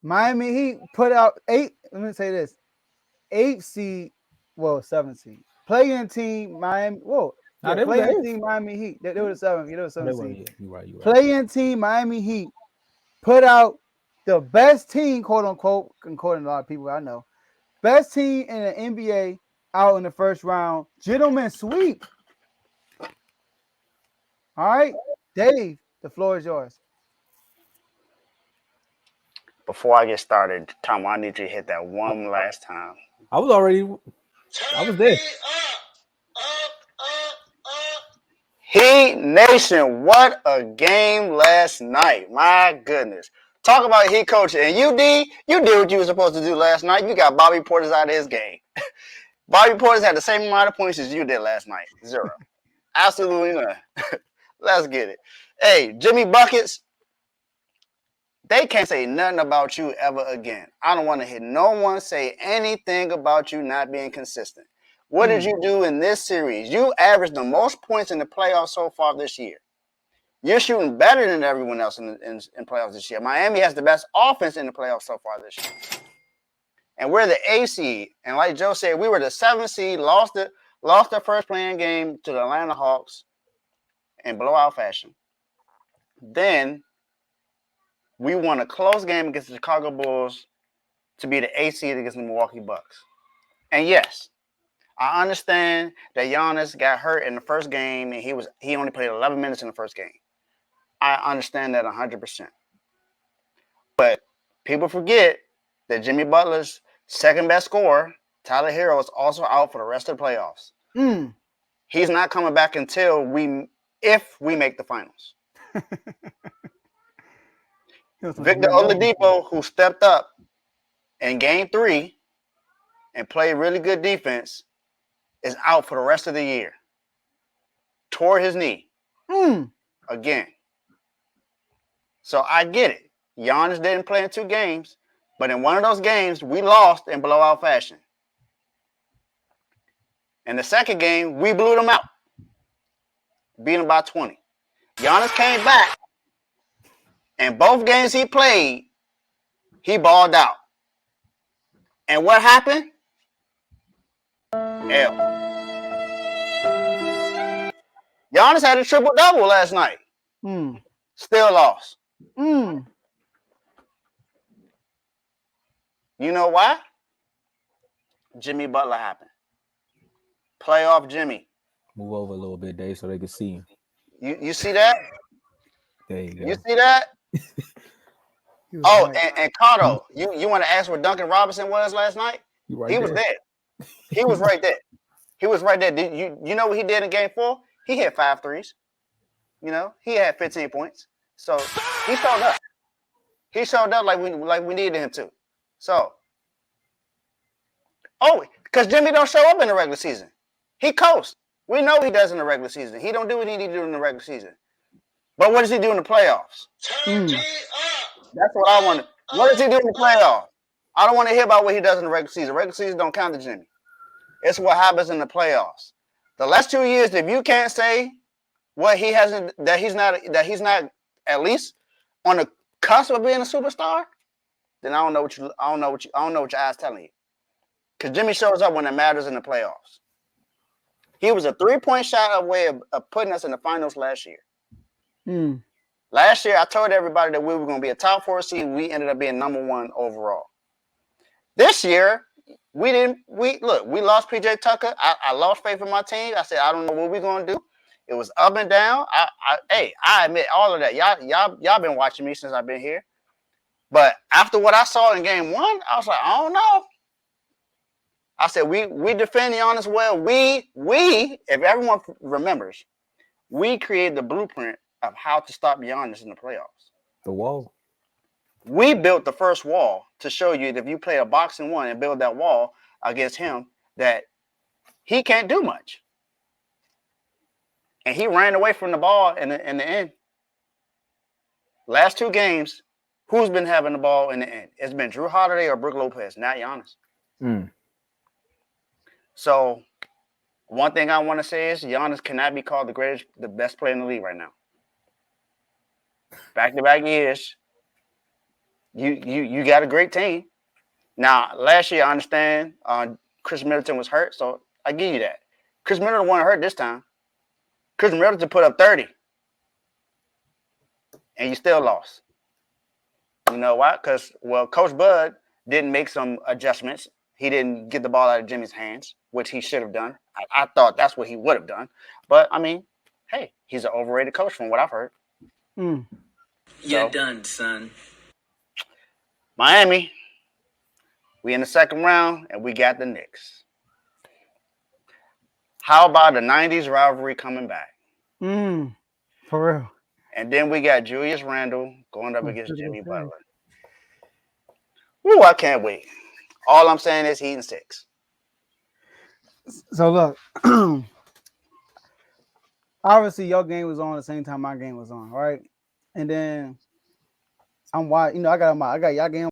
Miami Heat put out eight. Let me say this: 8 seed, well, 7 seed. Playing team Miami. Whoa, Nah, yeah, they was the playing eighth. team Miami Heat. They were the seventh. Yeah, they were Oh, they seventh were. seed. Yeah, you right. You right. Playing team Miami Heat put out the best team, quote unquote, according to a lot of people I know, best team in the NBA out in the first round. Gentlemen sweep. All right, Dave, the floor is yours. Before I get started, Tom, I need you to hit that I, one last time. I was already. I was Turn me there. up, up. Heat Nation, what a game last night. My goodness. Talk about Heat coaching. And you, D, you did what you were supposed to do last night. You got Bobby Portis out of his game. Bobby Portis had the same amount of points as you did last night. Zero. Absolutely none. Let's get it. Hey, Jimmy Buckets, they can't say nothing about you ever again. I don't want to hear no one say anything about you not being consistent. What did Mm. you do in this series? You averaged the most points in the playoffs so far this year. You're shooting better than everyone else in playoffs this year. Miami has the best offense in the playoffs so far this year. And we're the A seed. And like Joe said, we were the 7th seed, lost their first playing game to the Atlanta Hawks in blowout fashion. Then we won a close game against the Chicago Bulls to be the 8th seed against the Milwaukee Bucks. And yes, I understand that Giannis got hurt in the first game and he only played 11 minutes in the first game. I understand that 100%. But people forget that Jimmy Butler's second best scorer, Tyler Hero, is also out for the rest of the playoffs. Mm. He's not coming back until if we make the finals. Victor Oladipo, who stepped up in game 3 and played really good defense, is out for the rest of the year. Tore his knee Mm. again. So I get it. Giannis didn't play in 2 games, but in one of those games, we lost in blowout fashion. In the second game, we blew them out, beat them by 20. Giannis came back, and both games he played, he balled out. And what happened? L. Giannis had a triple double last night. Mm. Still lost. Mm. You know why? Jimmy Butler happened. Playoff Jimmy. Move over a little bit, Dave, so they can see you. You see that? There you You go. see that? He was Oh, hyped. and Cardo, you want to ask where Duncan Robinson was last night? You right He was there. there. He was right there. He was right there. Did you know what he did in game 4? He hit 5 threes. You know, he had 15 points. So he showed up. He showed up like we needed him to. So, because Jimmy don't show up in the regular season. He coasts. We know he does in the regular season. He don't do what he need to do in the regular season. But what does he do in the playoffs? Turn me Mm. That's what I want. What does he do in the playoffs? I don't want to hear about what he does in the regular season. Regular season don't count to Jimmy. It's what happens in the playoffs. The last 2 years, if you can't say what he hasn't, that he's not at least on the cusp of being a superstar, then I don't know what your eyes telling you. Because Jimmy shows up when it matters in the playoffs. He was a 3-point shot away of putting us in the finals last year. Mm. Last year, I told everybody that we were going to be a top 4 seed. We ended up being number 1 overall. This year, we didn't. We lost PJ Tucker. I lost faith in my team. I said, I don't know what we're going to do. It was up and down. I admit all of that. Y'all been watching me since I've been here. But after what I saw in game 1, I was like, I don't know. I said we defend Giannis well. We if everyone remembers, we created the blueprint of how to stop Giannis in the playoffs. The wall. We built the first wall to show you that if you play a boxing 1 and build that wall against him, that he can't do much. And he ran away from the ball in the end. Last 2 games, who's been having the ball in the end? It's been Drew Holiday or Brook Lopez, not Giannis. Mm. So one thing I want to say is Giannis cannot be called the best player in the league right now. Back-to-back years, You got a great team. Now, last year I understand Chris Middleton was hurt, so I give you that. Chris Middleton wasn't hurt this time. Chris Middleton put up 30, and you still lost. You know why? Because Coach Bud didn't make some adjustments. He didn't get the ball out of Jimmy's hands, which he should have done. I thought that's what he would have done. But I mean, hey, he's an overrated coach from what I've heard. Mm. You're done, son. Miami, we in the second round, and we got the Knicks. How about the 90s rivalry coming back? For real. And then we got Julius Randle going up against That's what Jimmy I'm saying. Butler. Ooh, I can't wait. All I'm saying is Heat and 6. So look, obviously your game was on at the same time my game was on, right? And then I'm watching. I got y'all game